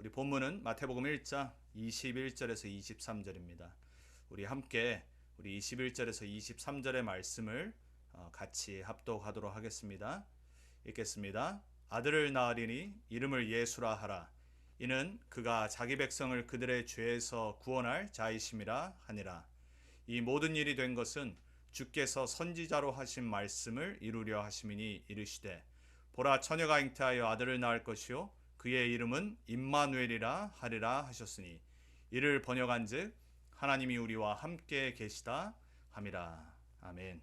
우리 본문은 마태복음 1장 21절에서 23절입니다. 우리 함께 우리 21절에서 23절의 말씀을 같이 합독하도록 하겠습니다. 읽겠습니다. 아들을 낳으리니 이름을 예수라 하라. 이는 그가 자기 백성을 그들의 죄에서 구원할 자이심이라 하니라. 이 모든 일이 된 것은 주께서 선지자로 하신 말씀을 이루려 하심이니 이르시되 보라 처녀가 잉태하여 아들을 낳을 것이요 그의 이름은 임마누엘이라 하리라 하셨으니 이를 번역한즉 하나님이 우리와 함께 계시다 함이라. 아멘.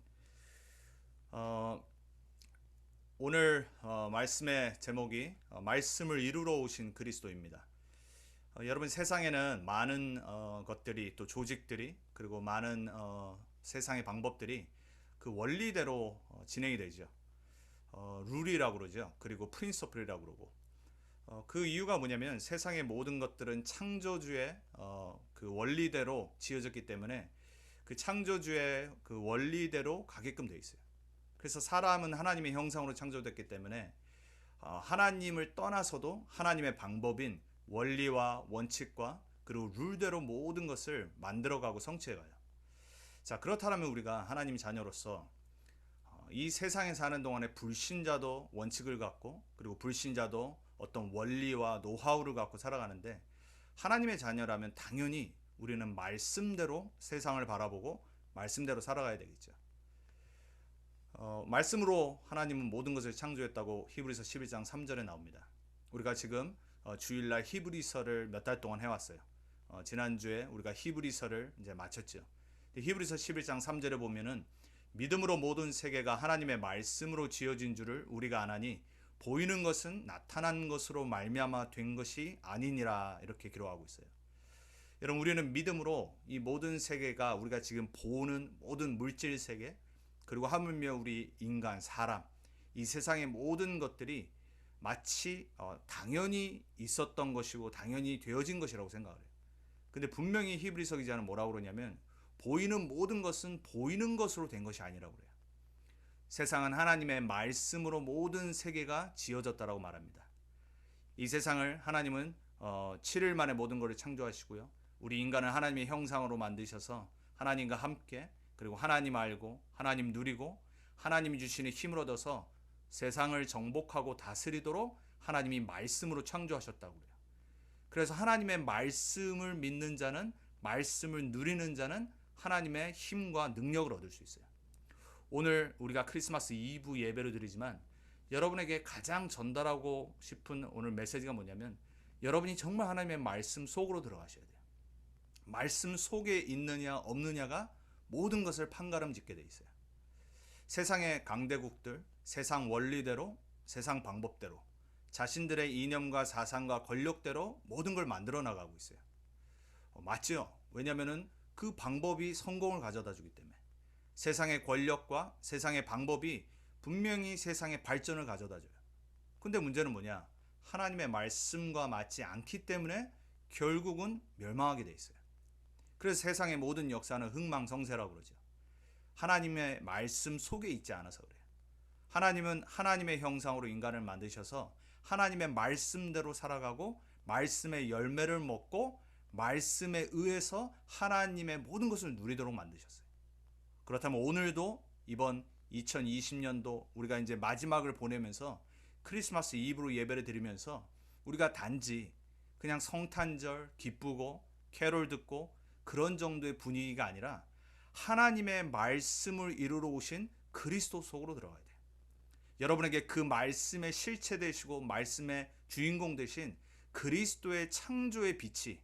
오늘 말씀의 제목이 말씀을 이루러 오신 그리스도입니다. 여러분, 세상에는 많은 것들이, 또 조직들이, 그리고 많은 세상의 방법들이 그 원리대로 진행이 되죠. 룰이라고 그러죠. 그리고 프린서플이라고 그러고. 그 이유가 뭐냐면 세상의 모든 것들은 창조주의 그 원리대로 지어졌기 때문에 그 창조주의 그 원리대로 가게끔 돼 있어요. 그래서 사람은 하나님의 형상으로 창조됐기 때문에 하나님을 떠나서도 하나님의 방법인 원리와 원칙과 그리고 룰대로 모든 것을 만들어가고 성취해가요. 자, 그렇다면 우리가 하나님의 자녀로서 이 세상에 사는 동안에 불신자도 원칙을 갖고 그리고 불신자도 어떤 원리와 노하우를 갖고 살아가는데, 하나님의 자녀라면 당연히 우리는 말씀대로 세상을 바라보고 말씀대로 살아가야 되겠죠. 말씀으로 하나님은 모든 것을 창조했다고 히브리서 11장 3절에 나옵니다. 우리가 지금 주일날 히브리서를 몇 달 동안 해왔어요. 지난주에 우리가 히브리서를 이제 마쳤죠. 히브리서 11장 3절에 보면은 믿음으로 모든 세계가 하나님의 말씀으로 지어진 줄을 우리가 아나니 보이는 것은 나타난 것으로 말미암아 된 것이 아니니라, 이렇게 기록하고 있어요. 여러분, 우리는 믿음으로 이 모든 세계가, 우리가 지금 보는 모든 물질 세계, 그리고 하물며 우리 인간, 사람, 이 세상의 모든 것들이 마치 당연히 있었던 것이고 당연히 되어진 것이라고 생각을 해요. 근데 분명히 히브리서 기자는 뭐라고 그러냐면 보이는 모든 것은 보이는 것으로 된 것이 아니라고 그래요. 세상은 하나님의 말씀으로 모든 세계가 지어졌다라고 말합니다. 이 세상을 하나님은 7일 만에 모든 것을 창조하시고요. 우리 인간을 하나님의 형상으로 만드셔서 하나님과 함께, 그리고 하나님 알고 하나님 누리고 하나님이 주시는 힘을 얻어서 세상을 정복하고 다스리도록 하나님이 말씀으로 창조하셨다고 그래요. 그래서 하나님의 말씀을 믿는 자는, 말씀을 누리는 자는 하나님의 힘과 능력을 얻을 수 있어요. 오늘 우리가 크리스마스 이브 예배를 드리지만 여러분에게 가장 전달하고 싶은 오늘 메시지가 뭐냐면, 여러분이 정말 하나님의 말씀 속으로 들어가셔야 돼요. 말씀 속에 있느냐 없느냐가 모든 것을 판가름 짓게 돼 있어요. 세상의 강대국들, 세상 원리대로, 세상 방법대로, 자신들의 이념과 사상과 권력대로 모든 걸 만들어 나가고 있어요. 맞죠? 왜냐하면 그 방법이 성공을 가져다 주기 때문에. 세상의 권력과 세상의 방법이 분명히 세상의 발전을 가져다 줘요. 근데 문제는 뭐냐? 하나님의 말씀과 맞지 않기 때문에 결국은 멸망하게 돼 있어요. 그래서 세상의 모든 역사는 흥망성쇠라고 그러죠. 하나님의 말씀 속에 있지 않아서 그래요. 하나님은 하나님의 형상으로 인간을 만드셔서 하나님의 말씀대로 살아가고 말씀의 열매를 먹고 말씀에 의해서 하나님의 모든 것을 누리도록 만드셨어요. 그렇다면 오늘도 이번 2020년도 우리가 이제 마지막을 보내면서 크리스마스 이브로 예배를 드리면서 우리가 단지 그냥 성탄절 기쁘고 캐롤 듣고 그런 정도의 분위기가 아니라 하나님의 말씀을 이루러 오신 그리스도 속으로 들어가야 돼요. 여러분에게 그 말씀의 실체 되시고 말씀의 주인공 되신 그리스도의 창조의 빛이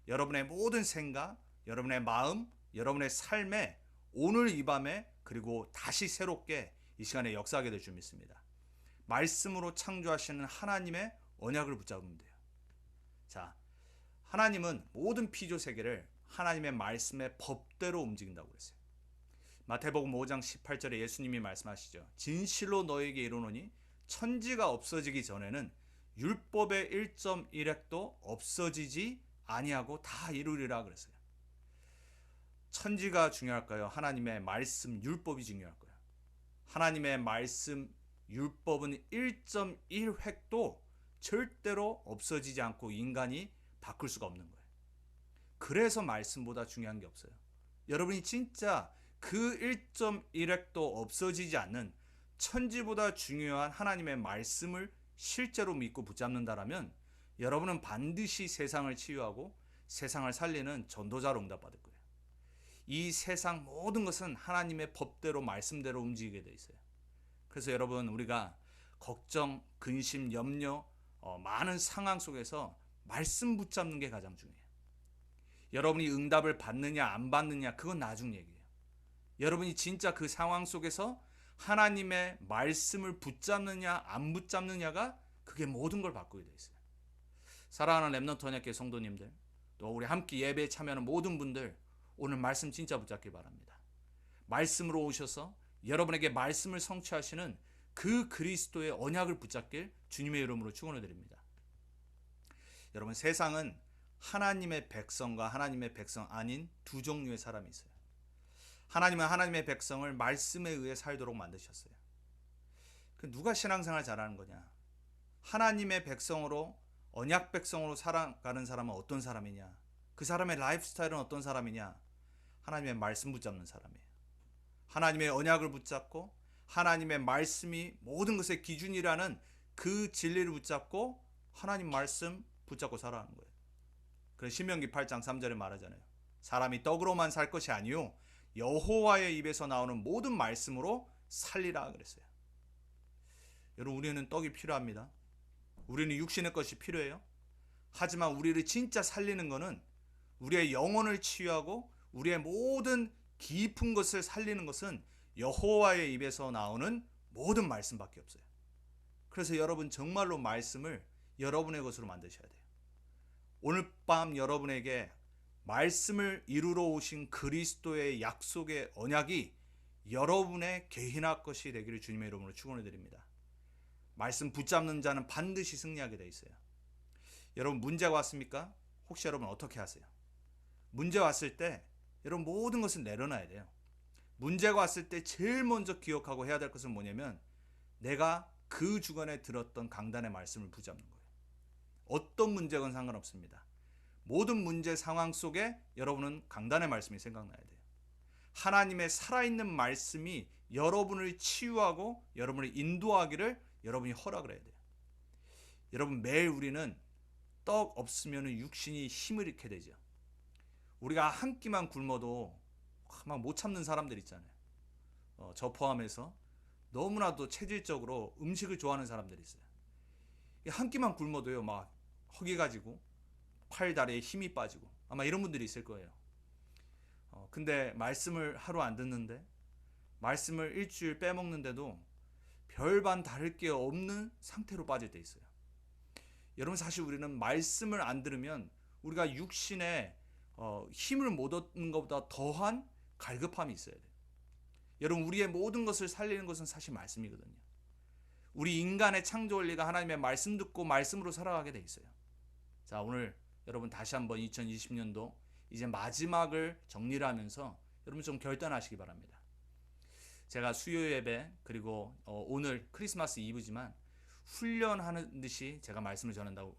여러분의 모든 생각, 여러분의 마음, 여러분의 삶에 오늘 이 밤에 그리고 다시 새롭게 이 시간에 역사하게 될 줄 믿습니다. 말씀으로 창조하시는 하나님의 언약을 붙잡으면 돼요. 자, 하나님은 모든 피조 세계를 하나님의 말씀의 법대로 움직인다고 그랬어요. 마태복음 5장 18절에 예수님이 말씀하시죠. 진실로 너에게 이르노니 천지가 없어지기 전에는 율법의 1.1획도 없어지지 아니하고 다 이루리라 그랬어요. 천지가 중요할까요? 하나님의 말씀 율법이 중요할까요? 하나님의 말씀 율법은 1.1획도 절대로 없어지지 않고 인간이 바꿀 수가 없는 거예요. 그래서 말씀보다 중요한 게 없어요. 여러분이 진짜 그 1.1획도 없어지지 않는 천지보다 중요한 하나님의 말씀을 실제로 믿고 붙잡는다라면 여러분은 반드시 세상을 치유하고 세상을 살리는 전도자로 응답받을 거예요. 이 세상 모든 것은 하나님의 법대로 말씀대로 움직이게 돼 있어요. 그래서 여러분, 우리가 걱정, 근심, 염려, 많은 상황 속에서 말씀 붙잡는 게 가장 중요해요. 여러분이 응답을 받느냐 안 받느냐 그건 나중 얘기예요. 여러분이 진짜 그 상황 속에서 하나님의 말씀을 붙잡느냐 안 붙잡느냐가 그게 모든 걸 바꾸게 돼 있어요. 사랑하는 렘넌트 언약교회 성도님들, 또 우리 함께 예배에 참여하는 모든 분들, 오늘 말씀 진짜 붙잡길 바랍니다. 말씀으로 오셔서 여러분에게 말씀을 성취하시는 그 그리스도의 언약을 붙잡길 주님의 이름으로 축원을 드립니다. 여러분, 세상은 하나님의 백성과 하나님의 백성 아닌 두 종류의 사람이 있어요. 하나님은 하나님의 백성을 말씀에 의해 살도록 만드셨어요. 누가 신앙생활 잘하는 거냐? 하나님의 백성으로, 언약 백성으로 살아가는 사람은 어떤 사람이냐? 그 사람의 라이프 스타일은 어떤 사람이냐? 하나님의 말씀 붙잡는 사람이에요. 하나님의 언약을 붙잡고 하나님의 말씀이 모든 것의 기준이라는 그 진리를 붙잡고 하나님 말씀 붙잡고 살아가는 거예요. 그래서 신명기 8장 3절에 말하잖아요. 사람이 떡으로만 살 것이 아니요 여호와의 입에서 나오는 모든 말씀으로 살리라 그랬어요. 여러분, 우리는 떡이 필요합니다. 우리는 육신의 것이 필요해요. 하지만 우리를 진짜 살리는 것은, 우리의 영혼을 치유하고 우리의 모든 깊은 것을 살리는 것은 여호와의 입에서 나오는 모든 말씀밖에 없어요. 그래서 여러분, 정말로 말씀을 여러분의 것으로 만드셔야 돼요. 오늘 밤 여러분에게 말씀을 이루러 오신 그리스도의 약속의 언약이 여러분의 개인화 것이 되기를 주님의 이름으로 축원을 드립니다. 말씀 붙잡는 자는 반드시 승리하게 돼 있어요. 여러분, 문제가 왔습니까? 혹시 여러분 어떻게 하세요? 문제 왔을 때 여러분 모든 것을 내려놔야 돼요. 문제가 왔을 때 제일 먼저 기억하고 해야 될 것은 뭐냐면, 내가 그 주간에 들었던 강단의 말씀을 붙잡는 거예요. 어떤 문제건 상관없습니다. 모든 문제 상황 속에 여러분은 강단의 말씀이 생각나야 돼요. 하나님의 살아있는 말씀이 여러분을 치유하고 여러분을 인도하기를 여러분이 허락을 해야 돼요. 여러분, 매일 우리는 떡 없으면 육신이 힘을 잃게 되죠. 우리가 한 끼만 굶어도 막 못 참는 사람들 있잖아요. 저 포함해서 너무나도 체질적으로 음식을 좋아하는 사람들이 있어요. 한 끼만 굶어도요, 막 허기 가지고 팔 다리에 힘이 빠지고 아마 이런 분들이 있을 거예요. 근데 말씀을 하루 안 듣는데, 말씀을 일주일 빼먹는데도 별반 다를 게 없는 상태로 빠질 때 있어요. 여러분, 사실 우리는 말씀을 안 들으면 우리가 육신에 힘을 못 얻는 것보다 더한 갈급함이 있어야 돼요. 여러분, 우리의 모든 것을 살리는 것은 사실 말씀이거든요. 우리 인간의 창조 원리가 하나님의 말씀 듣고 말씀으로 살아가게 돼 있어요. 자, 오늘 여러분 다시 한번 2020년도 이제 마지막을 정리를 하면서 여러분 좀 결단하시기 바랍니다. 제가 수요 예배, 그리고 오늘 크리스마스 이브지만 훈련하는 듯이 제가 말씀을 전한다고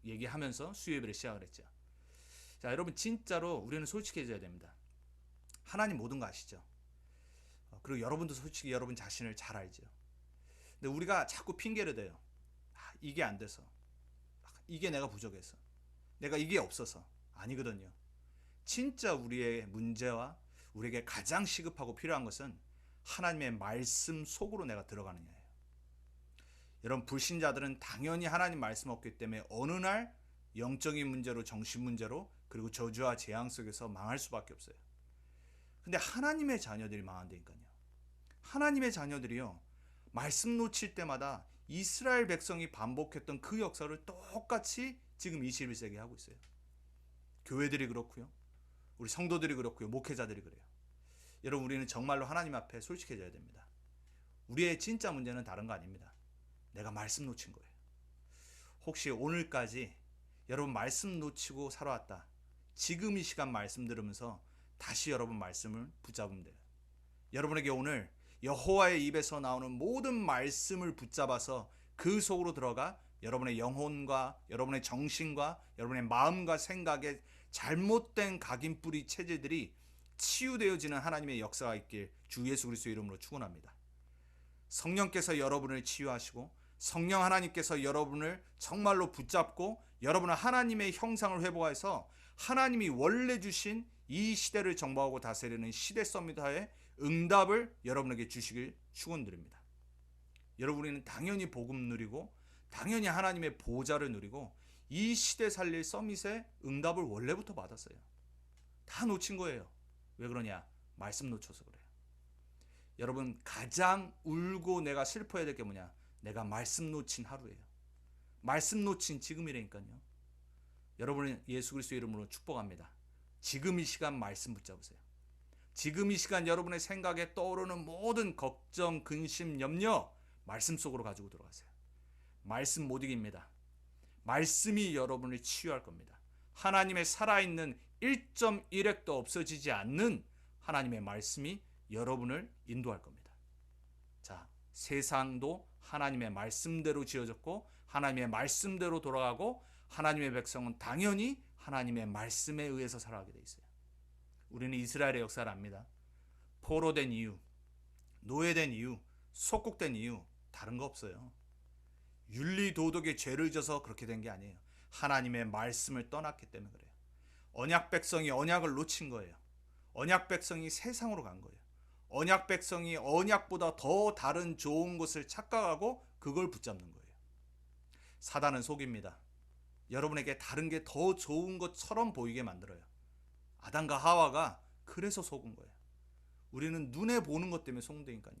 얘기하면서 수요 예배를 시작을 했죠. 자, 여러분, 진짜로 우리는 솔직해져야 됩니다. 하나님 모든 거 아시죠? 그리고 여러분도 솔직히 여러분 자신을 잘 알죠. 근데 우리가 자꾸 핑계를 대요. 이게 안 돼서, 이게 내가 부족해서, 내가 이게 없어서. 아니거든요. 진짜 우리의 문제와 우리에게 가장 시급하고 필요한 것은 하나님의 말씀 속으로 내가 들어가느냐예요. 여러분, 불신자들은 당연히 하나님 말씀 없기 때문에 어느 날 영적인 문제로, 정신 문제로, 그리고 저주와 재앙 속에서 망할 수밖에 없어요. 근데 하나님의 자녀들이 망한다니까요. 하나님의 자녀들이요, 말씀 놓칠 때마다 이스라엘 백성이 반복했던 그 역사를 똑같이 지금 21세기에 하고 있어요. 교회들이 그렇고요, 우리 성도들이 그렇고요, 목회자들이 그래요. 여러분, 우리는 정말로 하나님 앞에 솔직해져야 됩니다. 우리의 진짜 문제는 다른 거 아닙니다. 내가 말씀 놓친 거예요. 혹시 오늘까지 여러분 말씀 놓치고 살아왔다, 지금 이 시간 말씀 들으면서 다시 여러분 말씀을 붙잡으면 돼요. 여러분에게 오늘 여호와의 입에서 나오는 모든 말씀을 붙잡아서 그 속으로 들어가 여러분의 영혼과 여러분의 정신과 여러분의 마음과 생각에 잘못된 각인뿌리 체질들이 치유되어지는 하나님의 역사가 있길 주 예수 그리스도의 이름으로 축원합니다. 성령께서 여러분을 치유하시고 성령 하나님께서 여러분을 정말로 붙잡고 여러분은 하나님의 형상을 회복해서 하나님이 원래 주신 이 시대를 정복하고 다스리는 시대 서밋하의 응답을 여러분에게 주시길 축원드립니다. 여러분은 당연히 복음 누리고 당연히 하나님의 보좌를 누리고 이 시대 살릴 서밋의 응답을 원래부터 받았어요. 다 놓친 거예요. 왜 그러냐? 말씀 놓쳐서 그래요. 여러분, 가장 울고 내가 슬퍼해야 될 게 뭐냐? 내가 말씀 놓친 하루예요. 말씀 놓친 지금이라니까요. 여러분은 예수 그리스도의 이름으로 축복합니다. 지금 이 시간 말씀 붙잡으세요. 지금 이 시간 여러분의 생각에 떠오르는 모든 걱정, 근심, 염려 말씀 속으로 가지고 들어가세요. 말씀 못 이깁니다. 말씀이 여러분을 치유할 겁니다. 하나님의 살아있는 1.1핵도 없어지지 않는 하나님의 말씀이 여러분을 인도할 겁니다. 자, 세상도 하나님의 말씀대로 지어졌고 하나님의 말씀대로 돌아가고 하나님의 백성은 당연히 하나님의 말씀에 의해서 살아가게 돼 있어요. 우리는 이스라엘의 역사를 압니다. 포로된 이유, 노예된 이유, 속국된 이유 다른 거 없어요. 윤리 도덕의 죄를 져서 그렇게 된 게 아니에요. 하나님의 말씀을 떠났기 때문에 그래요. 언약 백성이 언약을 놓친 거예요. 언약 백성이 세상으로 간 거예요. 언약 백성이 언약보다 더 다른 좋은 것을 착각하고 그걸 붙잡는 거예요. 사단은 속입니다. 여러분에게 다른 게 더 좋은 것처럼 보이게 만들어요. 아담과 하와가 그래서 속은 거예요. 우리는 눈에 보는 것 때문에 속는다니까요.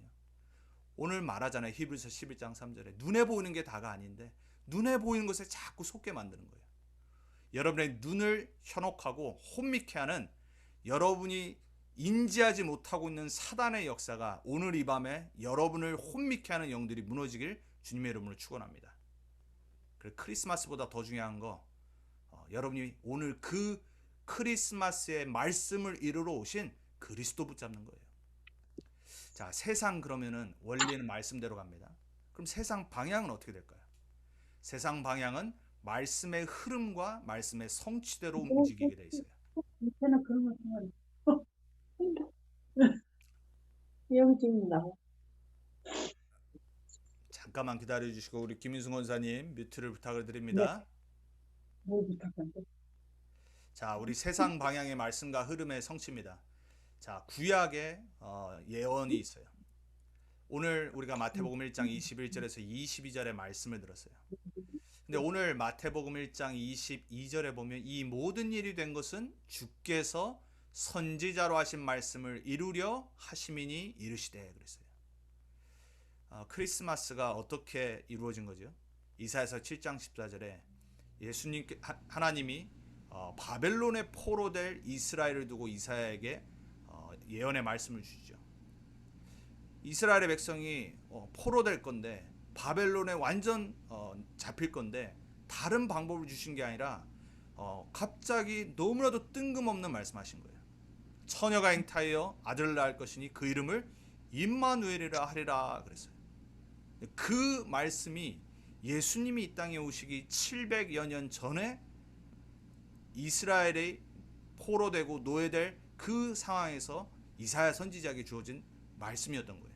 오늘 말하잖아요. 히브리서 11장 3절에 눈에 보이는 게 다가 아닌데 눈에 보이는 것에 자꾸 속게 만드는 거예요. 여러분의 눈을 현혹하고 혼미케 하는 여러분이 인지하지 못하고 있는 사단의 역사가 오늘 이 밤에 여러분을 혼미케 하는 영들이 무너지길 주님의 이름으로 축원합니다. 그리고 크리스마스보다 더 중요한 거 여러분이 오늘 그 크리스마스의 말씀을 이루러 오신 그리스도 붙잡는 거예요. 자, 세상 그러면은 원리는 말씀대로 갑니다. 그럼 세상 방향은 어떻게 될까요? 세상 방향은 말씀의 흐름과 말씀의 성취대로 움직이게 돼 있어요. 저는 그런 거 좋아해요. 여기 지금 나와. 잠깐만 기다려 주시고 우리 김인승 원사님 뮤트를 부탁을 네, 드립니다. 뭐 부탁한데? 자, 우리 세상 방향의 말씀과 흐름의 성취입니다. 자, 구약의 예언이 있어요. 오늘 우리가 마태복음 1장 21절에서 22절의 말씀을 들었어요. 근데 오늘 마태복음 1장 22절에 보면 이 모든 일이 된 것은 주께서 선지자로 하신 말씀을 이루려 하심이니 이르시되 그랬어요. 크리스마스가 어떻게 이루어진 거죠? 이사야서 7장 14절에 예수님께 하나님이 바벨론의 포로될 이스라엘을 두고 이사야에게 예언의 말씀을 주시죠. 이스라엘의 백성이 포로될 건데 바벨론에 완전 잡힐 건데 다른 방법을 주신 게 아니라 갑자기 너무나도 뜬금없는 말씀하신 거예요. 처녀가 잉타하여 아들을 낳을 것이니 그 이름을 임마누엘이라 하리라 그랬어요. 그 말씀이 예수님이 이 땅에 오시기 700여 년 전에 이스라엘이 포로되고 노예될 그 상황에서 이사야 선지자에게 주어진 말씀이었던 거예요.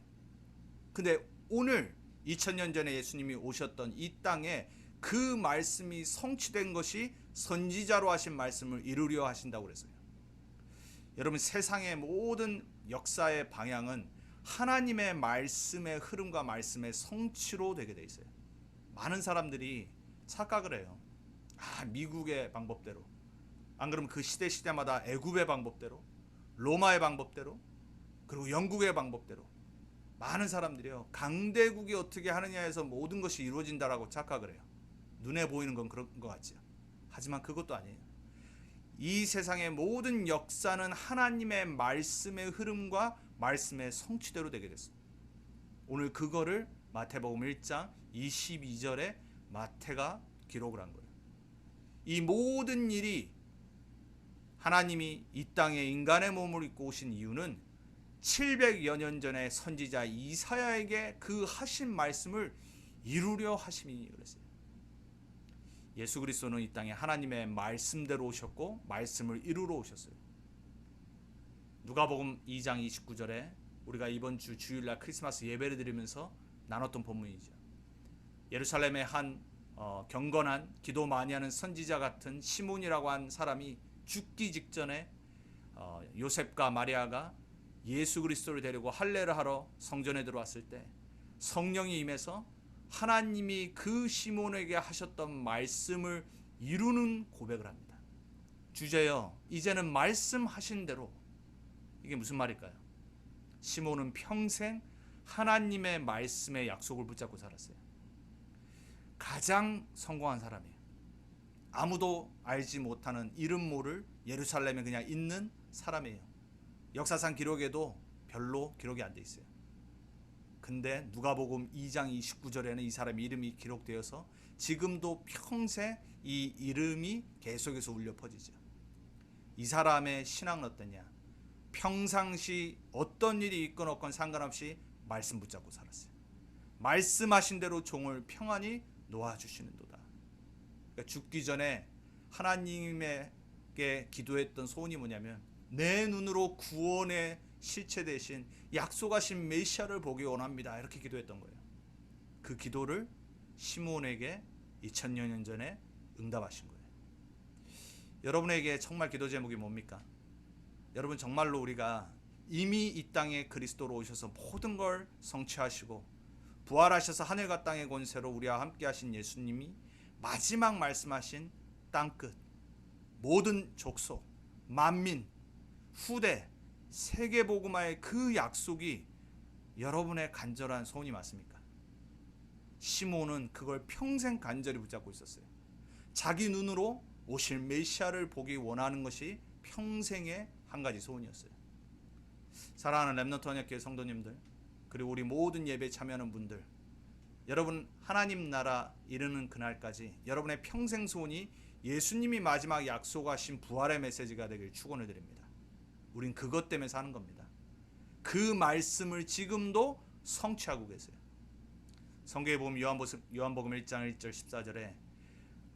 근데 오늘 2000년 전에 예수님이 오셨던 이 땅에 그 말씀이 성취된 것이 선지자로 하신 말씀을 이루려 하신다고 그랬어요. 여러분, 세상의 모든 역사의 방향은 하나님의 말씀의 흐름과 말씀의 성취로 되게 돼 있어요. 많은 사람들이 착각을 해요. 미국의 방법대로, 안 그러면 그 시대마다 애굽의 방법대로, 로마의 방법대로, 그리고 영국의 방법대로 많은 사람들이요, 강대국이 어떻게 하느냐에서 모든 것이 이루어진다라고 착각을 해요. 눈에 보이는 건 그런 것 같죠. 하지만 그것도 아니에요. 이 세상의 모든 역사는 하나님의 말씀의 흐름과 말씀의 성취대로 되게 됐습니다. 오늘 그거를 마태복음 1장 22절에 마태가 기록을 한 거예요. 이 모든 일이 하나님이 이 땅에 인간의 몸을 입고 오신 이유는 700여 년 전에 선지자 이사야에게 그 하신 말씀을 이루려 하심이니 그랬어요. 예수 그리스도는 이 땅에 하나님의 말씀대로 오셨고 말씀을 이루러 오셨어요. 누가복음 2장 29절에 우리가 이번 주 주일날 크리스마스 예배를 드리면서 나눴던 본문이죠. 예루살렘의 한 경건한 기도 많이 하는 선지자 같은 시몬이라고 한 사람이 죽기 직전에 요셉과 마리아가 예수 그리스도를 데리고 할례를 하러 성전에 들어왔을 때 성령이 임해서 하나님이 그 시몬에게 하셨던 말씀을 이루는 고백을 합니다. 주제여, 이제는 말씀하신 대로. 이게 무슨 말일까요? 시몬은 평생 하나님의 말씀의 약속을 붙잡고 살았어요. 가장 성공한 사람이에요. 아무도 알지 못하는 이름 모를 예루살렘에 그냥 있는 사람이에요. 역사상 기록에도 별로 기록이 안 돼 있어요. 근데 누가복음 2장 29절에는 이 사람의 이름이 기록되어서 지금도 평생 이 이름이 계속해서 울려 퍼지죠. 이 사람의 신앙은 어떠냐? 평상시 어떤 일이 있건 없건 상관없이 말씀 붙잡고 살았어요. 말씀하신 대로 종을 평안히 놓아주시는도다. 그러니까 죽기 전에 하나님에게 기도했던 소원이 뭐냐면 내 눈으로 구원의 실체 대신 약속하신 메시아를 보기 원합니다. 이렇게 기도했던 거예요. 그 기도를 시몬에게 2000여 년 전에 응답하신 거예요. 여러분에게 정말 기도 제목이 뭡니까? 여러분 정말로 우리가 이미 이 땅에 그리스도로 오셔서 모든 걸 성취하시고 부활하셔서 하늘과 땅의 권세로 우리와 함께 하신 예수님이 마지막 말씀하신 땅끝 모든 족속 만민 후대 세계복음화의 그 약속이 여러분의 간절한 소원이 맞습니까? 시몬은 그걸 평생 간절히 붙잡고 있었어요. 자기 눈으로 오실 메시아를 보기 원하는 것이 평생의 한 가지 소원이었어요. 사랑하는 렘넌트 언약교회 성도님들, 그리고 우리 모든 예배에 참여하는 분들, 여러분 하나님 나라 이르는 그날까지 여러분의 평생 소원이 예수님이 마지막 약속하신 부활의 메시지가 되길 축원을 드립니다. 우린 그것 때문에 사는 겁니다. 그 말씀을 지금도 성취하고 계세요. 성경에 보면 요한복음 1장 1절 14절에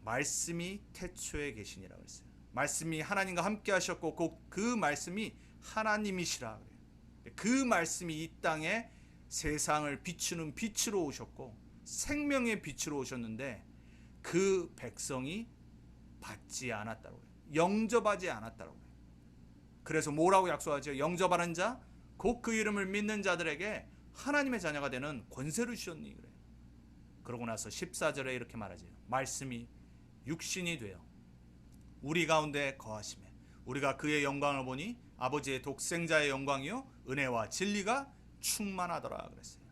말씀이 태초에 계시니라고 했어요. 말씀이 하나님과 함께 하셨고 그 말씀이 하나님이시라 그래요. 그 말씀이 이 땅에 세상을 비추는 빛으로 오셨고 생명의 빛으로 오셨는데 그 백성이 받지 않았다고 해요. 영접하지 않았다고 해요. 그래서 뭐라고 약속하죠? 영접하는 자, 곧 그 이름을 믿는 자들에게 하나님의 자녀가 되는 권세를 주셨니 그래요. 그러고 나서 14절에 이렇게 말하죠. 말씀이 육신이 되어 우리 가운데 거하시매 우리가 그의 영광을 보니 아버지의 독생자의 영광이요 은혜와 진리가 충만하더라 그랬어요.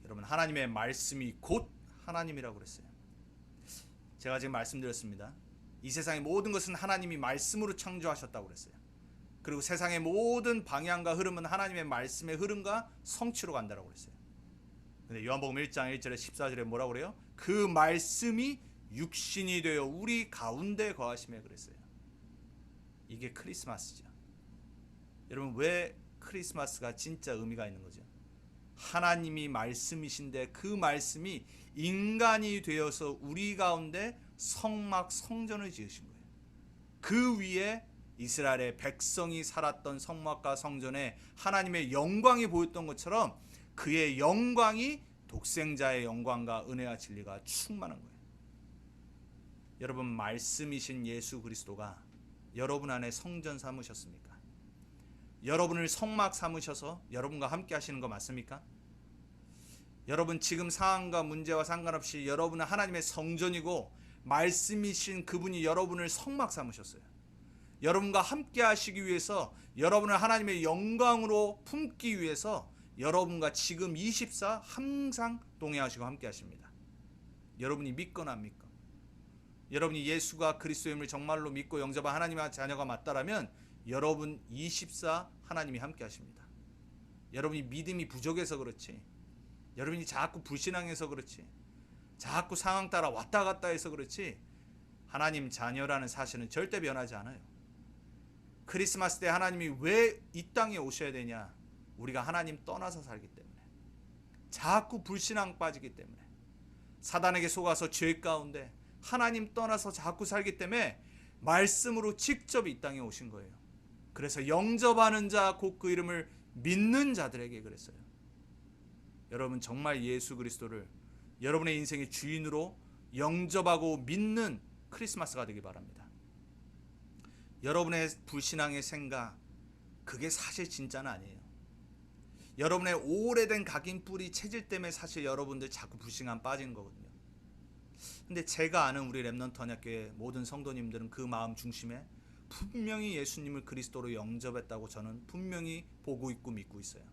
여러분 하나님의 말씀이 곧 하나님이라고 그랬어요. 제가 지금 말씀드렸습니다. 이 세상의 모든 것은 하나님이 말씀으로 창조하셨다고 그랬어요. 그리고 세상의 모든 방향과 흐름은 하나님의 말씀의 흐름과 성취로 간다고 그랬어요. 근데 요한복음 1장 1절에 14절에 뭐라고 그래요? 그 말씀이 육신이 되어 우리 가운데 거하시며 그랬어요. 이게 크리스마스죠. 여러분 왜 크리스마스가 진짜 의미가 있는 거죠? 하나님이 말씀이신데 그 말씀이 인간이 되어서 우리 가운데 성막 성전을 지으신 거예요. 그 위에 이스라엘의 백성이 살았던 성막과 성전에 하나님의 영광이 보였던 것처럼 그의 영광이 독생자의 영광과 은혜와 진리가 충만한 거예요. 여러분 말씀이신 예수 그리스도가 여러분 안에 성전 삼으셨습니까? 여러분을 성막 삼으셔서 여러분과 함께 하시는 거 맞습니까? 여러분 지금 상황과 문제와 상관없이 여러분은 하나님의 성전이고 말씀이신 그분이 여러분을 성막 삼으셨어요. 여러분과 함께 하시기 위해서 여러분을 하나님의 영광으로 품기 위해서 여러분과 지금 24 항상 동행하시고 함께 하십니다. 여러분이 믿거나 안 믿건 여러분이 예수가 그리스도임을 정말로 믿고 영접한 하나님의 자녀가 맞다라면 여러분 24 하나님이 함께 하십니다. 여러분이 믿음이 부족해서 그렇지, 여러분이 자꾸 불신앙해서 그렇지, 자꾸 상황 따라 왔다 갔다 해서 그렇지 하나님 자녀라는 사실은 절대 변하지 않아요. 크리스마스 때 하나님이 왜 이 땅에 오셔야 되냐? 우리가 하나님 떠나서 살기 때문에, 자꾸 불신앙 빠지기 때문에, 사단에게 속아서 죄 가운데 하나님 떠나서 자꾸 살기 때문에 말씀으로 직접 이 땅에 오신 거예요. 그래서 영접하는 자 곧 그 이름을 믿는 자들에게 그랬어요. 여러분 정말 예수 그리스도를 여러분의 인생의 주인으로 영접하고 믿는 크리스마스가 되기 바랍니다. 여러분의 불신앙의 생각, 그게 사실 진짜는 아니에요. 여러분의 오래된 각인 뿌리 체질 때문에 사실 여러분들 자꾸 불신앙 빠지는 거거든요. 근데 제가 아는 우리 렘넌트 언약교회 모든 성도님들은 그 마음 중심에 분명히 예수님을 그리스도로 영접했다고 저는 분명히 보고 있고 믿고 있어요.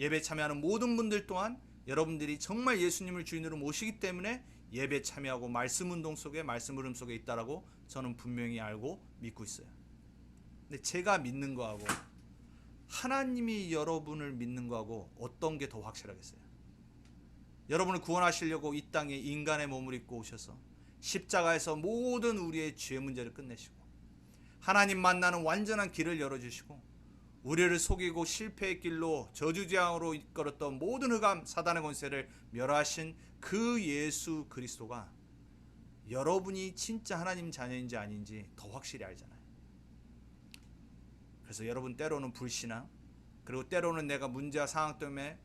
예배 참여하는 모든 분들 또한 여러분들이 정말 예수님을 주인으로 모시기 때문에 예배 참여하고 말씀 운동 속에 말씀 흐름 속에 있다라고 저는 분명히 알고 믿고 있어요. 근데 제가 믿는 거하고 하나님이 여러분을 믿는 거하고 어떤 게 더 확실하겠어요? 여러분을 구원하시려고 이 땅에 인간의 몸을 입고 오셔서 십자가에서 모든 우리의 죄 문제를 끝내시고 하나님 만나는 완전한 길을 열어주시고 우리를 속이고 실패의 길로 저주재앙으로 이끌었던 모든 흑암 사단의 권세를 멸하신 그 예수 그리스도가 여러분이 진짜 하나님 자녀인지 아닌지 더 확실히 알잖아요. 그래서 여러분 때로는 불신앙, 그리고 때로는 내가 문제와 상황 때문에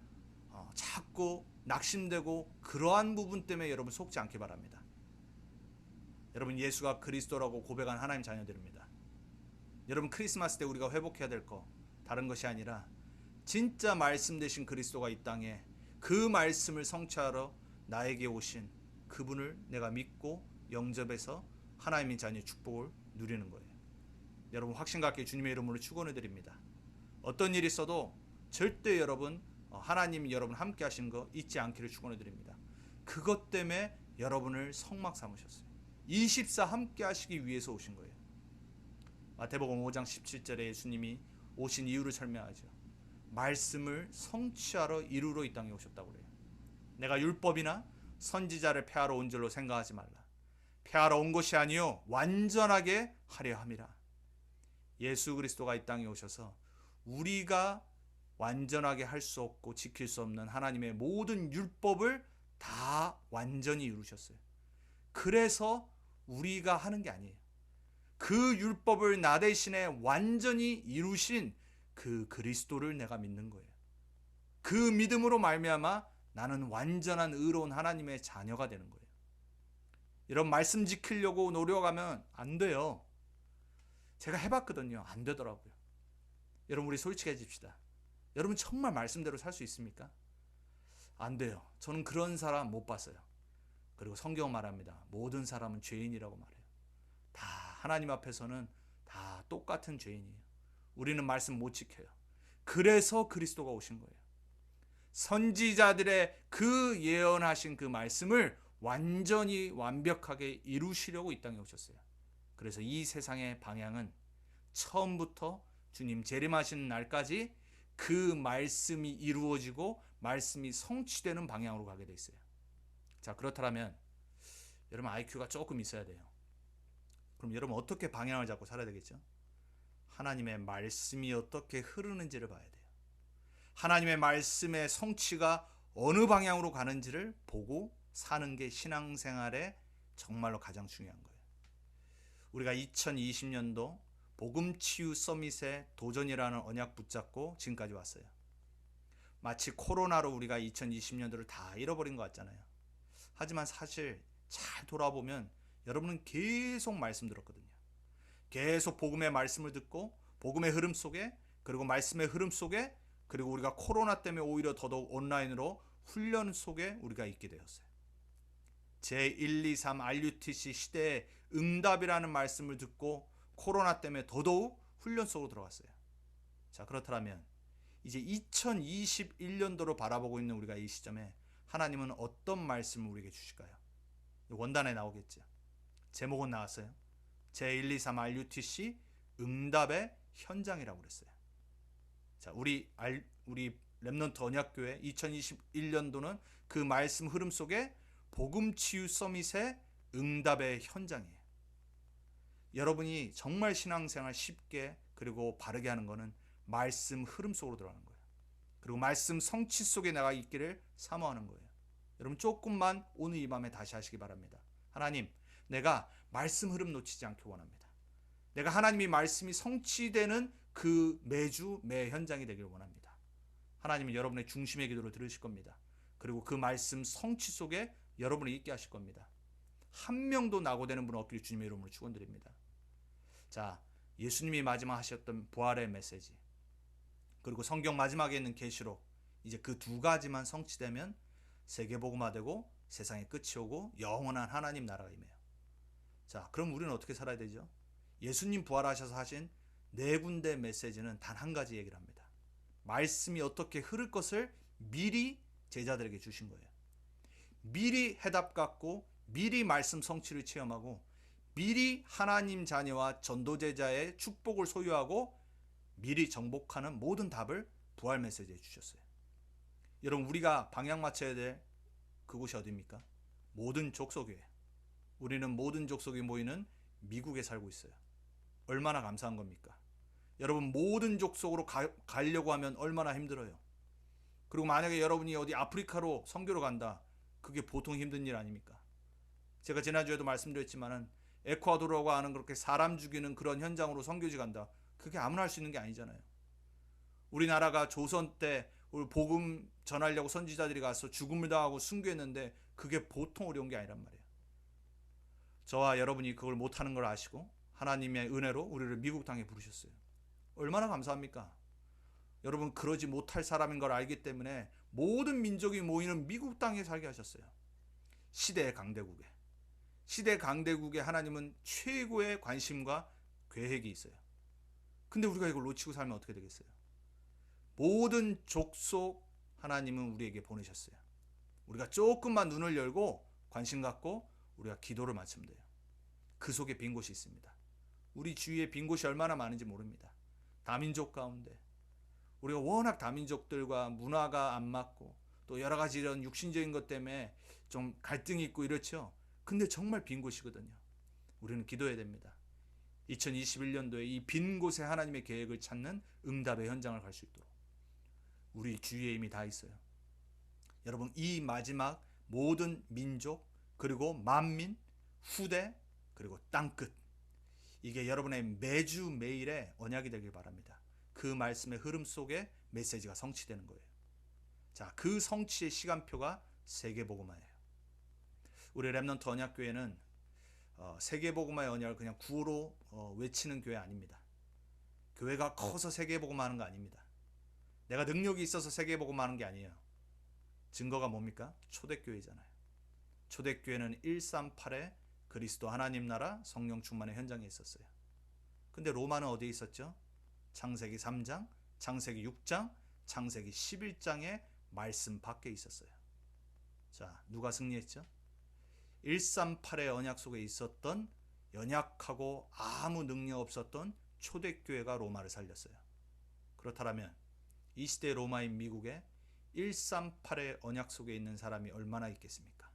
자꾸 낙심되고 그러한 부분 때문에 여러분 속지 않기 바랍니다. 여러분 예수가 그리스도라고 고백한 하나님 자녀들입니다. 여러분 크리스마스 때 우리가 회복해야 될 거 다른 것이 아니라 진짜 말씀 되신 그리스도가 이 땅에 그 말씀을 성취하러 나에게 오신 그분을 내가 믿고 영접해서 하나님의 자녀의 축복을 누리는 거예요. 여러분 확신과 함께 주님의 이름으로 축원해 드립니다. 어떤 일이 있어도 절대 여러분 하나님 여러분 함께 하신 거 잊지 않기를 축원해 드립니다. 그것 때문에 여러분을 성막 삼으셨어요. 24 함께 하시기 위해서 오신 거예요. 마태복음 5장 17절에 예수님이 오신 이유를 설명하죠. 말씀을 성취하러 이루러 이 땅에 오셨다고 그래요. 내가 율법이나 선지자를 폐하러 온 줄로 생각하지 말라. 폐하러 온 것이 아니요 완전하게 하려 함이라. 예수 그리스도가 이 땅에 오셔서 우리가 완전하게 할 수 없고 지킬 수 없는 하나님의 모든 율법을 다 완전히 이루셨어요. 그래서 우리가 하는 게 아니에요. 그 율법을 나 대신에 완전히 이루신 그 그리스도를 내가 믿는 거예요. 그 믿음으로 말미암아 나는 완전한 의로운 하나님의 자녀가 되는 거예요. 이런 말씀 지키려고 노력하면 안 돼요. 제가 해봤거든요. 안 되더라고요. 여러분 우리 솔직해집시다. 여러분 정말 말씀대로 살 수 있습니까? 안 돼요. 저는 그런 사람 못 봤어요. 그리고 성경 말합니다. 모든 사람은 죄인이라고 말해요. 다 하나님 앞에서는 다 똑같은 죄인이에요. 우리는 말씀 못 지켜요. 그래서 그리스도가 오신 거예요. 선지자들의 그 예언하신 그 말씀을 완전히 완벽하게 이루시려고 이 땅에 오셨어요. 그래서 이 세상의 방향은 처음부터 주님 재림하시는 날까지 그 말씀이 이루어지고 말씀이 성취되는 방향으로 가게 돼 있어요. 자, 그렇다면 여러분 IQ가 조금 있어야 돼요. 그럼 여러분 어떻게 방향을 잡고 살아야 되겠죠? 하나님의 말씀이 어떻게 흐르는지를 봐야 돼요. 하나님의 말씀의 성취가 어느 방향으로 가는지를 보고 사는 게 신앙생활에 정말로 가장 중요한 거예요. 우리가 2020년도 복음치유 서밋의 도전이라는 언약 붙잡고 지금까지 왔어요. 마치 코로나로 우리가 2020년도를 다 잃어버린 것 같잖아요. 하지만 사실 잘 돌아보면 여러분은 계속 말씀 들었거든요. 계속 복음의 말씀을 듣고 복음의 흐름 속에 그리고 말씀의 흐름 속에 그리고 우리가 코로나 때문에 오히려 더더욱 온라인으로 훈련 속에 우리가 있게 되었어요. 제123 RUTC 시대의 응답이라는 말씀을 듣고 코로나 때문에 더더욱 훈련 속으로 들어갔어요. 자, 그렇다면 이제 2021년도로 바라보고 있는 우리가 이 시점에 하나님은 어떤 말씀을 우리에게 주실까요? 원단에 나오겠죠. 제목은 나왔어요. 제123 RUTC 응답의 현장이라고 그랬어요. 자, 우리 렘넌트 언약교회 2021년도는 그 말씀 흐름 속에 복음치유 서밋의 응답의 현장이에요. 여러분이 정말 신앙생활 쉽게 그리고 바르게 하는 것은 말씀 흐름 속으로 들어가는 거예요. 그리고 말씀 성취 속에 나가 있기를 사모하는 거예요. 여러분 조금만 오늘 이 밤에 다시 하시기 바랍니다. 하나님, 내가 말씀 흐름 놓치지 않기 원합니다. 내가 하나님이 말씀이 성취되는 그 매주 매 현장이 되길 원합니다. 하나님은 여러분의 중심의 기도를 들으실 겁니다. 그리고 그 말씀 성취 속에 여러분을 있게 하실 겁니다. 한 명도 낙오되는 분 없기를 주님의 이름으로 축원드립니다. 자, 예수님이 마지막 하셨던 부활의 메시지, 그리고 성경 마지막에 있는 계시록, 이제 그 두 가지만 성취되면 세계복음화되고 세상의 끝이 오고 영원한 하나님 나라가 임해요. 자, 그럼 우리는 어떻게 살아야 되죠? 예수님 부활하셔서 하신 네 군데 메시지는 단 한 가지 얘기를 합니다. 말씀이 어떻게 흐를 것을 미리 제자들에게 주신 거예요. 미리 해답 갖고 미리 말씀 성취를 체험하고 미리 하나님 자녀와 전도제자의 축복을 소유하고 미리 정복하는 모든 답을 부활 메시지에 주셨어요. 여러분, 우리가 방향 맞춰야 될 그곳이 어디입니까? 모든 족속이에요. 우리는 모든 족속이 모이는 미국에 살고 있어요. 얼마나 감사한 겁니까? 여러분, 모든 족속으로 가려고 하면 얼마나 힘들어요. 그리고 만약에 여러분이 어디 아프리카로 선교로 간다, 그게 보통 힘든 일 아닙니까? 제가 지난주에도 말씀드렸지만은 에콰도르가 하는 그렇게 사람 죽이는 그런 현장으로 선교지 간다, 그게 아무나 할 수 있는 게 아니잖아요. 우리나라가 조선 때 우리 복음 전하려고 선지자들이 가서 죽음을 당하고 순교했는데 그게 보통 어려운 게 아니란 말이에요. 저와 여러분이 그걸 못하는 걸 아시고 하나님의 은혜로 우리를 미국 땅에 부르셨어요. 얼마나 감사합니까? 여러분, 그러지 못할 사람인 걸 알기 때문에 모든 민족이 모이는 미국 땅에 살게 하셨어요. 시대의 강대국에 하나님은 최고의 관심과 계획이 있어요. 근데 우리가 이걸 놓치고 살면 어떻게 되겠어요? 모든 족속 하나님은 우리에게 보내셨어요. 우리가 조금만 눈을 열고 관심 갖고 우리가 기도를 맞추면 돼요. 그 속에 빈 곳이 있습니다. 우리 주위에 빈 곳이 얼마나 많은지 모릅니다. 다민족 가운데 우리가 워낙 다민족들과 문화가 안 맞고 또 여러 가지 이런 육신적인 것 때문에 좀 갈등이 있고 이렇죠. 근데 정말 빈 곳이거든요. 우리는 기도해야 됩니다. 2021년도에 이 빈 곳에 하나님의 계획을 찾는 응답의 현장을 갈 수 있도록 우리 주위에 이미 다 있어요. 여러분, 이 마지막 모든 민족 그리고 만민, 후대 그리고 땅끝, 이게 여러분의 매주 매일의 언약이 되길 바랍니다. 그 말씀의 흐름 속에 메시지가 성취되는 거예요. 자, 그 성취의 시간표가 세계복음화예요. 우리 렘넌트 언약교회는 세계복음화의 언약을 그냥 구호로 외치는 교회 아닙니다. 교회가 커서 세계복음화하는 거 아닙니다. 내가 능력이 있어서 세계복음화하는 게 아니에요. 증거가 뭡니까? 초대교회잖아요. 초대교회는 138에 그리스도 하나님 나라 성령 충만의 현장에 있었어요. 근데 로마는 어디에 있었죠? 창세기 3장, 창세기 6장, 창세기 11장의 말씀 밖에 있었어요. 자, 누가 승리했죠? 138의 언약 속에 있었던 연약하고 아무 능력 없었던 초대교회가 로마를 살렸어요. 그렇다면 이 시대 로마인 미국에 138의 언약 속에 있는 사람이 얼마나 있겠습니까?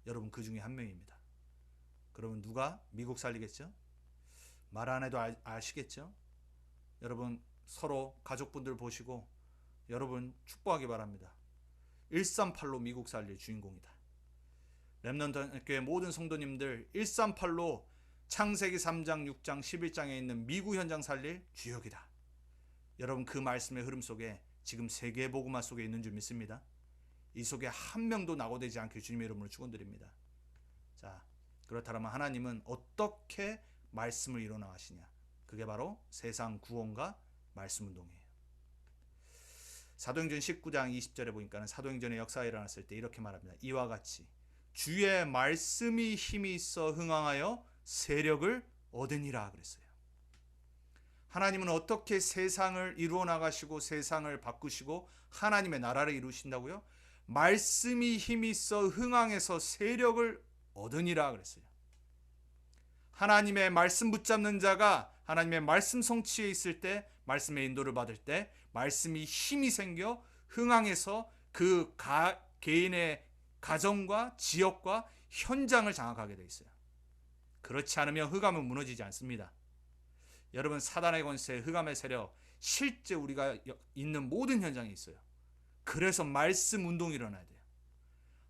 여러분, 그 중에 한 명입니다. 그러면 누가 미국 살리겠죠? 말 안 해도 아시겠죠? 여러분, 서로 가족분들 보시고 여러분 축복하기 바랍니다. 138로 미국 살릴 주인공이다. 렘넌트 교회 모든 성도님들 138로 창세기 3장, 6장, 11장에 있는 미국 현장 살릴 주역이다. 여러분, 그 말씀의 흐름 속에 지금 세계 복음화 속에 있는 줄 믿습니다. 이 속에 한 명도 낙오되지 않게 주님의 이름으로 축원드립니다. 자, 그렇다면 하나님은 어떻게 말씀을 이루어 가시냐? 그게 바로 세상 구원과 말씀 운동이에요. 사도행전 19장 20절에 보니까 사도행전의 역사가 일어났을 때 이렇게 말합니다. 이와 같이 주의 말씀이 힘이 있어 흥왕하여 세력을 얻으니라 그랬어요. 하나님은 어떻게 세상을 이루어 나가시고 세상을 바꾸시고 하나님의 나라를 이루신다고요? 말씀이 힘이 있어 흥왕해서 세력을 얻으니라 그랬어요. 하나님의 말씀 붙잡는 자가 하나님의 말씀 성취에 있을 때, 말씀의 인도를 받을 때 말씀이 힘이 생겨 흥왕해서 그 개인의 가정과 지역과 현장을 장악하게 돼 있어요. 그렇지 않으면 흑암은 무너지지 않습니다. 여러분, 사단의 권세, 흑암의 세력, 실제 우리가 있는 모든 현장에 있어요. 그래서 말씀 운동이 일어나야 돼요.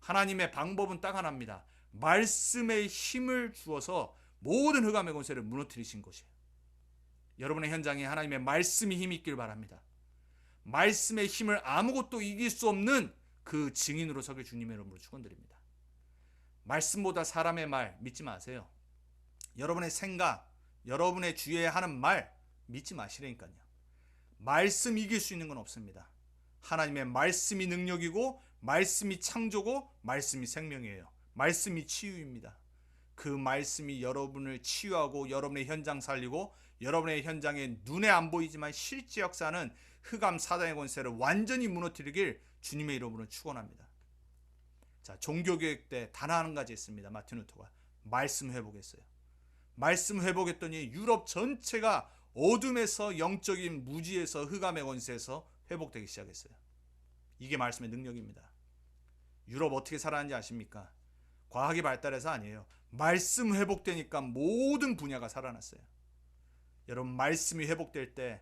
하나님의 방법은 딱 하나입니다. 말씀의 힘을 주어서 모든 흑암의 권세를 무너뜨리신 것이에요. 여러분의 현장에 하나님의 말씀이 힘이 있길 바랍니다. 말씀의 힘을 아무것도 이길 수 없는 그 증인으로 서길 주님의 이름으로 축원드립니다. 말씀보다 사람의 말 믿지 마세요. 여러분의 생각, 여러분의 주위에 하는 말 믿지 마시라니까요. 말씀 이길 수 있는 건 없습니다. 하나님의 말씀이 능력이고, 말씀이 창조고, 말씀이 생명이에요. 말씀이 치유입니다. 그 말씀이 여러분을 치유하고 여러분의 현장 살리고, 여러분의 현장에 눈에 안 보이지만 실제 역사는 흑암 사단의 권세를 완전히 무너뜨리길 주님의 이름으로 축원합니다. 자, 종교개혁 때 단 한 가지 있습니다. 마틴 루터가 말씀 회복했어요. 말씀 회복했더니 유럽 전체가 어둠에서 영적인 무지에서 흑암의 권세에서 회복되기 시작했어요. 이게 말씀의 능력입니다. 유럽 어떻게 살아났는지 아십니까? 과학이 발달해서 아니에요. 말씀 회복되니까 모든 분야가 살아났어요. 여러분, 말씀이 회복될 때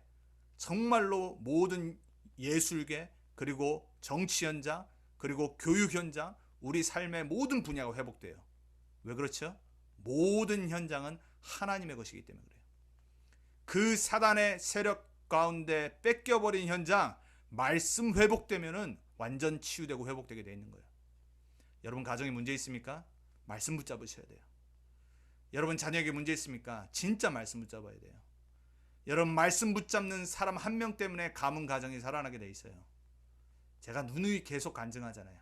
정말로 모든 예술계, 그리고 정치 현장, 그리고 교육 현장, 우리 삶의 모든 분야가 회복돼요. 왜 그렇죠? 모든 현장은 하나님의 것이기 때문에 그래요. 그 사단의 세력 가운데 뺏겨버린 현장, 말씀 회복되면은 완전 치유되고 회복되게 되어 있는 거예요. 여러분 가정에 문제 있습니까? 말씀 붙잡으셔야 돼요. 여러분 자녀에게 문제 있습니까? 진짜 말씀 붙잡아야 돼요. 여러분 말씀 붙잡는 사람 한 명 때문에 가문 가정이 살아나게 돼 있어요. 제가 누누이 계속 간증하잖아요.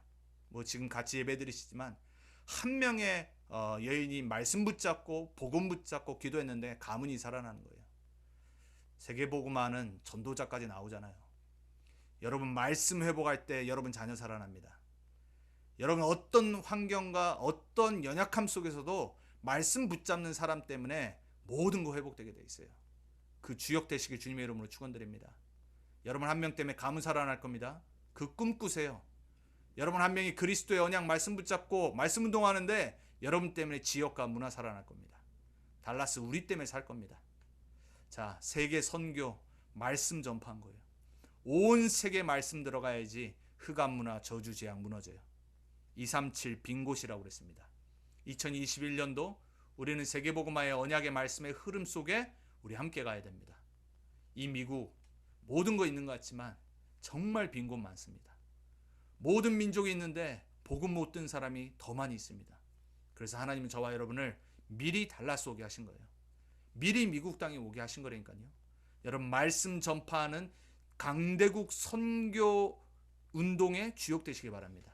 뭐 지금 같이 예배드리시지만 한 명의 여인이 말씀 붙잡고 복음 붙잡고 기도했는데 가문이 살아나는 거예요. 세계복음화는 전도자까지 나오잖아요. 여러분 말씀 회복할 때 여러분 자녀 살아납니다. 여러분 어떤 환경과 어떤 연약함 속에서도 말씀 붙잡는 사람 때문에 모든 거 회복되게 돼 있어요. 그 주역 되시길 주님의 이름으로 축원드립니다. 여러분 한 명 때문에 가문 살아날 겁니다. 그 꿈 꾸세요. 여러분 한 명이 그리스도의 언약 말씀 붙잡고 말씀 운동하는데 여러분 때문에 지역과 문화 살아날 겁니다. 달라스 우리 때문에 살 겁니다. 자, 세계 선교 말씀 전파한 거예요. 온 세계 말씀 들어가야지 흑암 문화 저주 재앙 무너져요. 237 빈 곳이라고 그랬습니다. 2021년도 우리는 세계복음화의 언약의 말씀의 흐름 속에 우리 함께 가야 됩니다. 이 미국 모든 거 있는 것 같지만 정말 빈 곳 많습니다. 모든 민족이 있는데 복음 못 든 사람이 더 많이 있습니다. 그래서 하나님은 저와 여러분을 미리 달라스 오게 하신 거예요. 미리 미국 땅에 오게 하신 거라니까요. 여러분 말씀 전파하는 강대국 선교 운동에 주역되시기 바랍니다.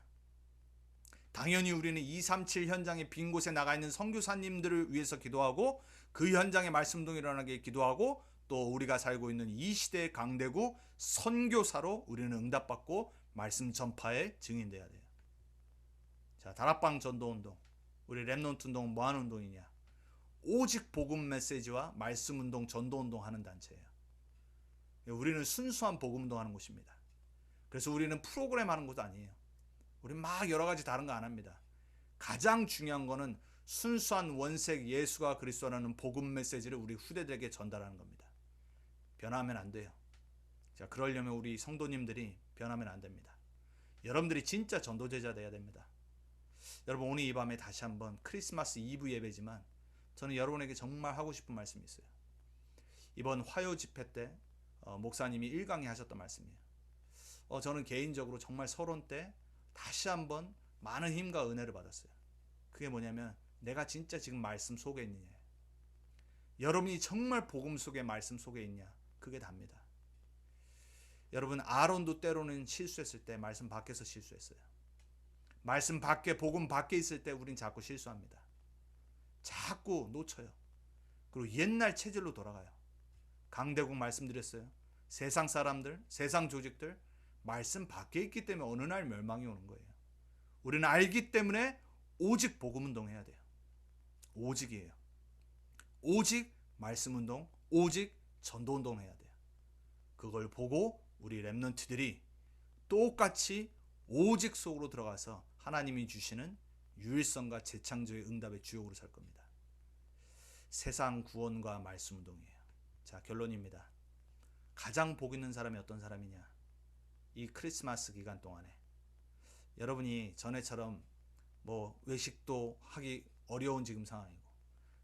당연히 우리는 237 현장의 빈 곳에 나가 있는 선교사님들을 위해서 기도하고 그 현장에 말씀 운동이 일어나게 기도하고 또 우리가 살고 있는 이 시대의 강대국 선교사로 우리는 응답받고 말씀 전파의 증인돼야 돼요. 자, 다락방 전도 운동, 우리 렘넌트 운동은 뭐 하는 운동이냐? 오직 복음 메시지와 말씀 운동, 전도 운동 하는 단체예요. 우리는 순수한 복음 운동 하는 곳입니다. 그래서 우리는 프로그램 하는 곳도 아니에요. 우리 막 여러 가지 다른 거 안 합니다. 가장 중요한 거는 순수한 원색 예수가 그리스도라는 복음 메시지를 우리 후대들에게 전달하는 겁니다. 변하면 안 돼요. 자, 그러려면 우리 성도님들이 변하면 안 됩니다. 여러분들이 진짜 전도제자 돼야 됩니다. 여러분 오늘 이 밤에 다시 한번 크리스마스 이브 예배지만 저는 여러분에게 정말 하고 싶은 말씀이 있어요. 이번 화요 집회 때 목사님이 1강에 하셨던 말씀이에요. 저는 개인적으로 정말 서론 때 다시 한번 많은 힘과 은혜를 받았어요. 그게 뭐냐면 내가 진짜 지금 말씀 속에 있느냐, 여러분이 정말 복음 속에 말씀 속에 있냐, 그게 답니다. 여러분 아론도 때로는 실수했을 때 말씀 밖에서 실수했어요. 말씀 밖에 복음 밖에 있을 때 우린 자꾸 실수합니다. 자꾸 놓쳐요. 그리고 옛날 체질로 돌아가요. 강대국 말씀드렸어요. 세상 사람들, 세상 조직들 말씀 밖에 있기 때문에 어느 날 멸망이 오는 거예요. 우리는 알기 때문에 오직 복음 운동해야 돼요. 오직이에요. 오직 말씀 운동, 오직 전도 운동 해야 돼요. 그걸 보고 우리 렘넌트들이 똑같이 오직 속으로 들어가서 하나님이 주시는 유일성과 재창조의 응답의 주역으로 살 겁니다. 세상 구원과 말씀 운동이에요. 자, 결론입니다. 가장 복 있는 사람이 어떤 사람이냐? 이 크리스마스 기간 동안에 여러분이 전에처럼 뭐 외식도 하기 어려운 지금 상황이고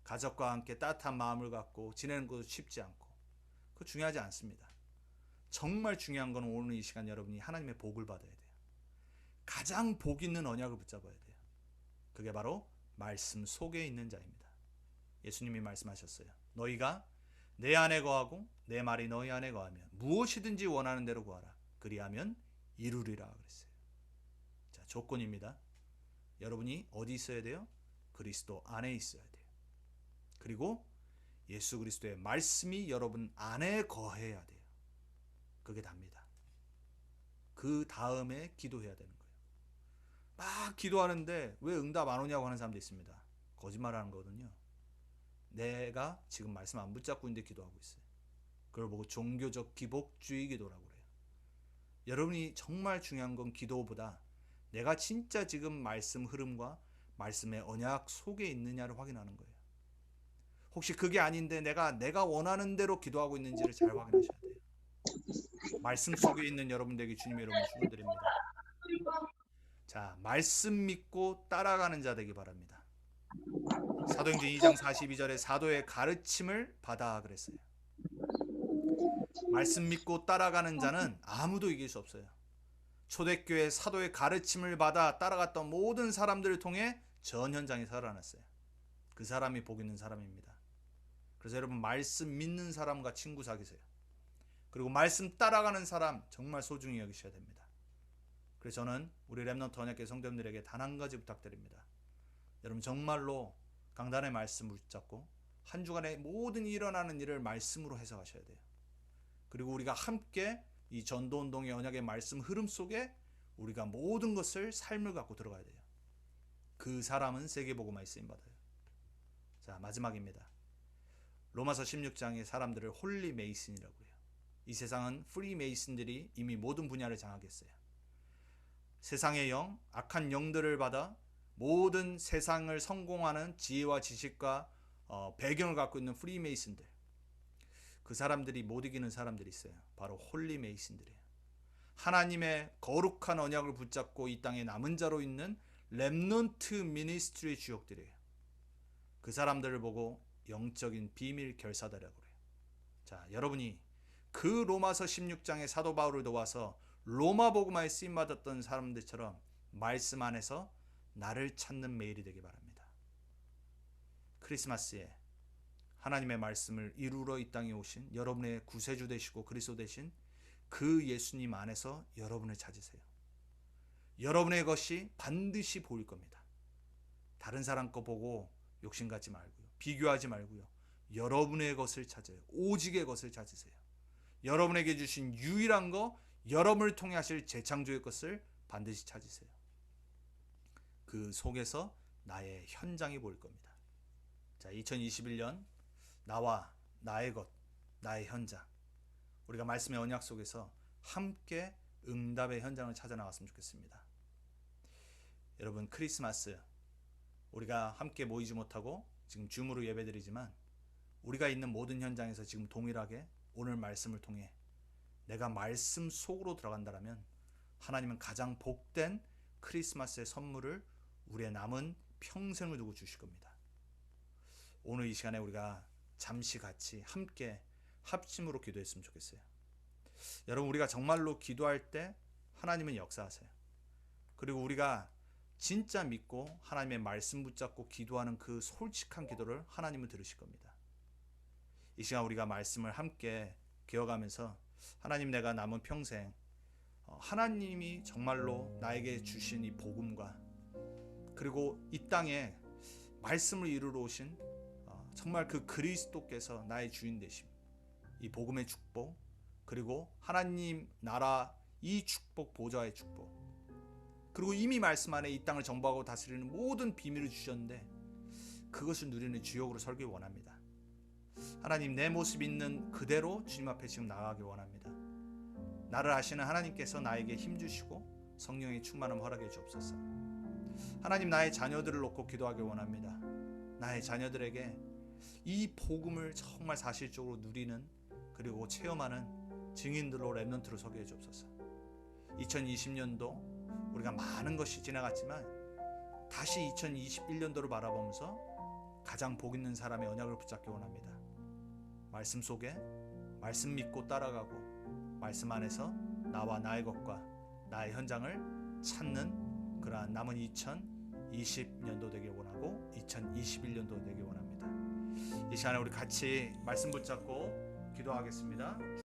가족과 함께 따뜻한 마음을 갖고 지내는 것도 쉽지 않고 그거 중요하지 않습니다. 정말 중요한 건 오늘 이 시간 여러분이 하나님의 복을 받아야 돼요. 가장 복 있는 언약을 붙잡아야 돼요. 그게 바로 말씀 속에 있는 자입니다. 예수님이 말씀하셨어요. 너희가 내 안에 거하고 내 말이 너희 안에 거하면 무엇이든지 원하는 대로 구하라. 그리하면 이루리라 그랬어요. 자, 조건입니다. 여러분이 어디 있어야 돼요? 그리스도 안에 있어야 돼요. 그리고 예수 그리스도의 말씀이 여러분 안에 거해야 돼요. 그게 답니다. 그 다음에 기도해야 되는 거예요. 막 기도하는데 왜 응답 안 오냐고 하는 사람도 있습니다. 거짓말하는 거거든요. 내가 지금 말씀 안 붙잡고 있는데 기도하고 있어요. 그걸 보고 종교적 기복주의 기도라고 그래요. 여러분이 정말 중요한 건 기도보다 내가 진짜 지금 말씀 흐름과 말씀의 언약 속에 있느냐를 확인하는 거예요. 혹시 그게 아닌데 내가 원하는 대로 기도하고 있는지를 잘 확인하셔야 돼요. 말씀 속에 있는 여러분들에게 주님의 이름으로 축원드립니다. 자, 말씀 믿고 따라가는 자 되기 바랍니다. 사도행전 2장 42절에 사도의 가르침을 받아 그랬어요. 말씀 믿고 따라가는 자는 아무도 이길 수 없어요. 초대교회 사도의 가르침을 받아 따라갔던 모든 사람들을 통해 전 현장이 살아났어요. 그 사람이 복 있는 사람입니다. 그래서 여러분 말씀 믿는 사람과 친구 사귀세요. 그리고 말씀 따라가는 사람 정말 소중히 여기셔야 됩니다. 그래서 저는 우리 렘넌트 언약교회 성도님들에게 단 한 가지 부탁드립니다. 여러분 정말로 강단의 말씀을 붙잡고 한 주간에 모든 일어나는 일을 말씀으로 해석하셔야 돼요. 그리고 우리가 함께 이 전도운동의 언약의 말씀 흐름 속에 우리가 모든 것을 삶을 갖고 들어가야 돼요. 그 사람은 세계복음화에 쓰임받아요. 자, 마지막입니다. 로마서 16장의 사람들을 홀리 메이슨이라고 해요. 이 세상은 프리 메이슨들이 이미 모든 분야를 장악했어요. 세상의 영, 악한 영들을 받아 모든 세상을 성공하는 지혜와 지식과 배경을 갖고 있는 프리 메이슨들, 그 사람들이 못 이기는 사람들이 있어요. 바로 홀리 메이슨들이에요. 하나님의 거룩한 언약을 붙잡고 이 땅에 남은 자로 있는 렘넌트 미니스트리의 주역들이에요. 그 사람들을 보고 영적인 비밀 결사다라고 그래요. 자, 여러분이 그 로마서 16장의 사도 바울을 도와서 로마 복음화에 쓰임 받았던 사람들처럼 말씀 안에서 나를 찾는 매일이 되기 바랍니다. 크리스마스에 하나님의 말씀을 이루러 이 땅에 오신 여러분의 구세주 되시고 그리스도 되신 그 예수님 안에서 여러분을 찾으세요. 여러분의 것이 반드시 보일 겁니다. 다른 사람 거 보고 욕심 갖지 말고요. 비교하지 말고요. 여러분의 것을 찾아요. 오직의 것을 찾으세요. 여러분에게 주신 유일한 거, 여러분을 통해 하실 재창조의 것을 반드시 찾으세요. 그 속에서 나의 현장이 보일 겁니다. 자, 2021년 나와 나의 것, 나의 현장, 우리가 말씀의 언약 속에서 함께 응답의 현장을 찾아 나갔으면 좋겠습니다. 여러분, 크리스마스 우리가 함께 모이지 못하고 지금 줌으로 예배드리지만 우리가 있는 모든 현장에서 지금 동일하게 오늘 말씀을 통해 내가 말씀 속으로 들어간다면 하나님은 가장 복된 크리스마스의 선물을 우리의 남은 평생을 두고 주실 겁니다. 오늘 이 시간에 우리가 잠시 같이 함께 합심으로 기도했으면 좋겠어요. 여러분, 우리가 정말로 기도할 때 하나님은 역사하세요. 그리고 우리가 진짜 믿고 하나님의 말씀 붙잡고 기도하는 그 솔직한 기도를 하나님은 들으실 겁니다. 이 시간 우리가 말씀을 함께 기억하면서 하나님, 내가 남은 평생 하나님이 정말로 나에게 주신 이 복음과 그리고 이 땅에 말씀을 이루러 오신 정말 그 그리스도께서 나의 주인 되심, 이 복음의 축복, 그리고 하나님 나라 이 축복, 보좌의 축복, 그리고 이미 말씀 안에 이 땅을 정복하고 다스리는 모든 비밀을 주셨는데 그것을 누리는 주역으로 설기 원합니다. 하나님, 내 모습 있는 그대로 주님 앞에 지금 나가길 원합니다. 나를 아시는 하나님께서 나에게 힘주시고 성령의 충만함 허락해 주옵소서. 하나님, 나의 자녀들을 놓고 기도하길 원합니다. 나의 자녀들에게 이 복음을 정말 사실적으로 누리는 그리고 체험하는 증인들로 렘넌트로 서게 해주옵소서. 2020년도 우리가 많은 것이 지나갔지만 다시 2021년도를 바라보면서 가장 복 있는 사람의 언약을 붙잡기 원합니다. 말씀 속에 말씀 믿고 따라가고 말씀 안에서 나와 나의 것과 나의 현장을 찾는 그러한 남은 2020년도 되길 원하고 2021년도 되길 원합니다. 이 시간에 우리 같이 말씀 붙잡고 기도하겠습니다.